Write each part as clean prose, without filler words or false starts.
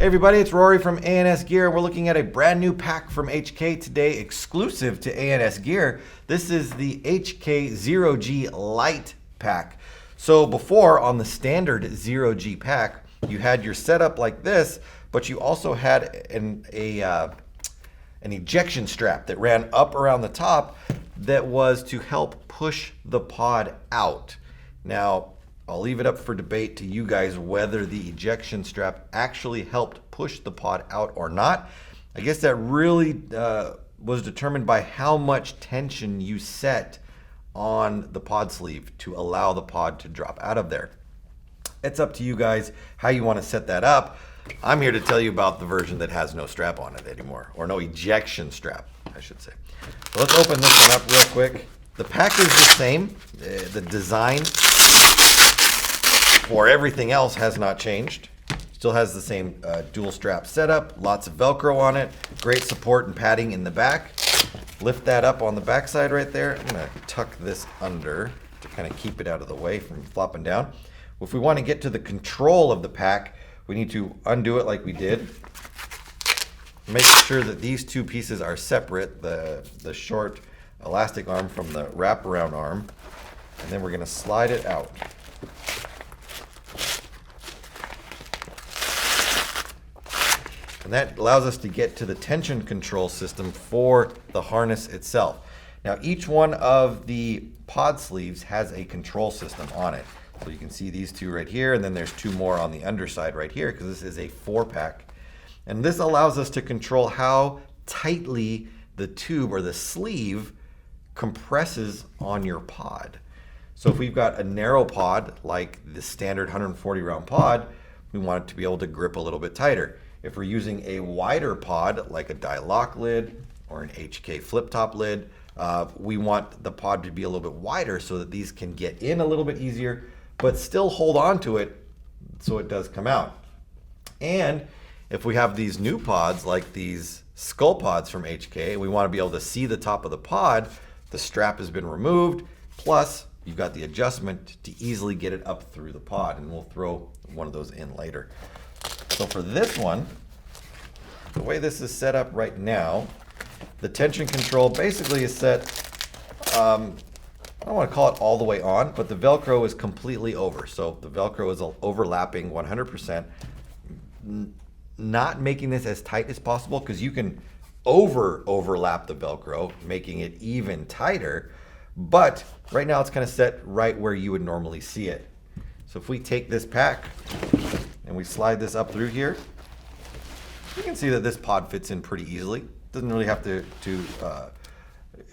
Hey everybody, it's Rory from A&S Gear. We're looking at a brand new pack from HK today, exclusive to A&S Gear. This is the HK 0G Lite pack. So before, on the standard 0G pack, you had your setup like this, but you also had an ejection strap that ran up around the top that was to help push the pod out. Now, I'll leave it up for debate to you guys whether the ejection strap actually helped push the pod out or not. I guess that really was determined by how much tension you set on the pod sleeve to allow the pod to drop out of there. It's up to you guys how you want to set that up. I'm here to tell you about the version that has no strap on it anymore, or no ejection strap, I should say. So let's open this one up real quick. The pack is the same. The design for everything else has not changed. Still has the same dual strap setup, lots of Velcro on it, great support and padding in the back. Lift that up on the back side right there. I'm gonna tuck this under to kind of keep it out of the way from flopping down. If we want to get to the control of the pack, we need to undo it like we did. Make sure that these two pieces are separate, the short elastic arm from the wraparound arm, and then we're gonna slide it out. And that allows us to get to the tension control system for the harness itself. Now, each one of the pod sleeves has a control system on it. So you can see these two right here, and then there's two more on the underside right here, because this is a 4-pack. And this allows us to control how tightly the tube or the sleeve compresses on your pod. So if we've got a narrow pod, like the standard 140 round pod, we want it to be able to grip a little bit tighter. If we're using a wider pod, like a die lock lid or an HK flip top lid, we want the pod to be a little bit wider so that these can get in a little bit easier, but still hold on to it so it does come out. And if we have these new pods, like these skull pods from HK, we want to be able to see the top of the pod, the strap has been removed, plus you've got the adjustment to easily get it up through the pod, and we'll throw one of those in later. So for this one, the way this is set up right now, the tension control basically is set, I don't want to call it all the way on, but the Velcro is completely over. So the Velcro is overlapping 100%, not making this as tight as possible, because you can overlap the Velcro, making it even tighter. But right now it's kind of set right where you would normally see it. So if we take this pack and we slide this up through here, you can see that this pod fits in pretty easily. Doesn't really have to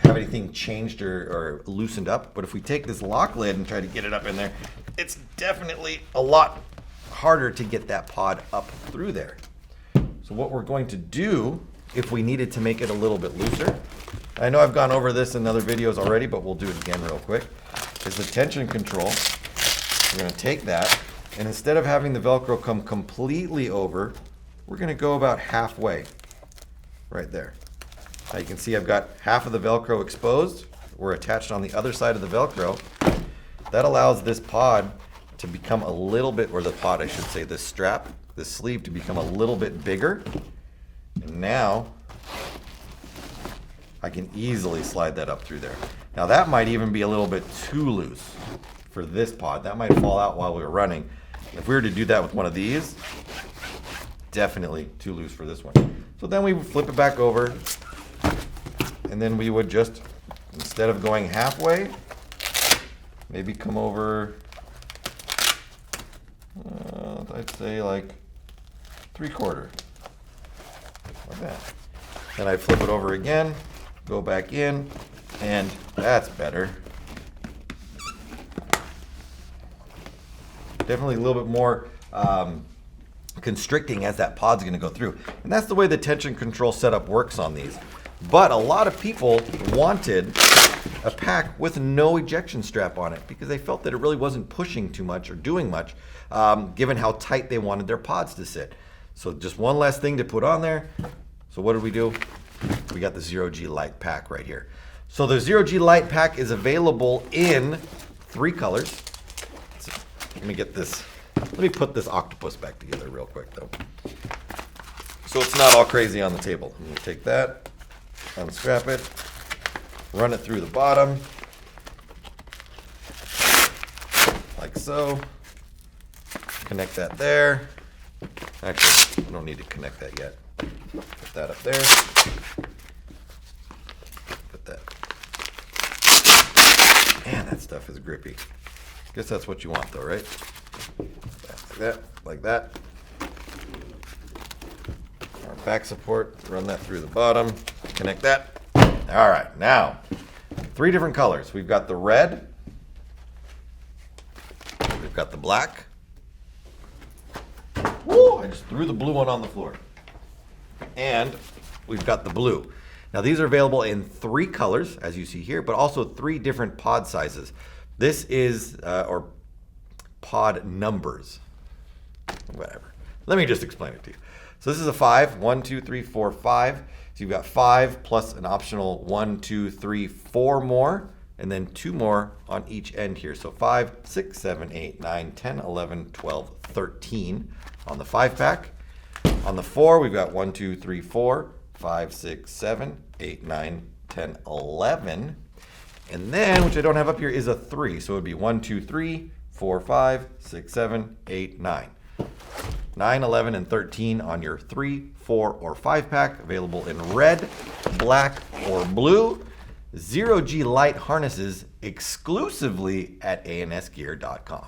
have anything changed or loosened up. But if we take this lock lid and try to get it up in there, it's definitely a lot harder to get that pod up through there. So what we're going to do, if we needed to make it a little bit looser, I know I've gone over this in other videos already, but we'll do it again real quick, is the tension control. We're going to take that, and instead of having the Velcro come completely over, we're going to go about halfway right there. Now you can see I've got half of the Velcro exposed. We're attached on the other side of the Velcro. That allows this pod to become a little bit, or the pod I should say, this strap, this sleeve to become a little bit bigger. And now I can easily slide that up through there. Now that might even be a little bit too loose for this pod. That might fall out while we were running. If we were to do that with one of these, definitely too loose for this one. So then we would flip it back over, and then we would just, instead of going halfway, maybe come over, I'd say like 3/4, like that. Then I flip it over again, go back in, and that's better. Definitely a little bit more constricting as that pod's going to go through. And that's the way the tension control setup works on these. But a lot of people wanted a pack with no ejection strap on it because they felt that it really wasn't pushing too much or doing much, given how tight they wanted their pods to sit. So just one less thing to put on there. So what did we do? We got the 0G Lite pack right here. So the 0G Lite pack is available in 3 colors. Let me get this. Let me put this octopus back together real quick though. so it's not all crazy on the table. I'm going to take that, unstrap it, run it through the bottom, like so. Connect that there. Actually, I don't need to connect that yet. Put that up there. Put that. Man, that stuff is grippy. Guess that's what you want though, right? Like that, like that. Our back support, run that through the bottom, connect that. All right, now, 3 different colors. We've got the red, we've got the black. Woo, I just threw the blue one on the floor. And we've got the blue. Now these are available in 3 colors, as you see here, but also 3 different pod sizes. This is, or pod numbers, whatever. Let me just explain it to you. So this is a 5, 1, 2, 3, 4, 5. So you've got 5 plus an optional 1, 2, 3, 4 more, and then 2 more on each end here. So 5, 6, 7, 8, 9, 10, 11, 12, 13 on the 5-pack. On the 4, we've got 1, 2, 3, 4, 5, 6, 7, 8, 9, 10, 11. And then, which I don't have up here, is a 3. So it would be 1, 2, 3, 4, 5, 6, 7, 8, 9. 9, 11, and 13 on your 3, 4, or 5-pack, available in red, black, or blue. 0G Lite harnesses exclusively at ansgear.com.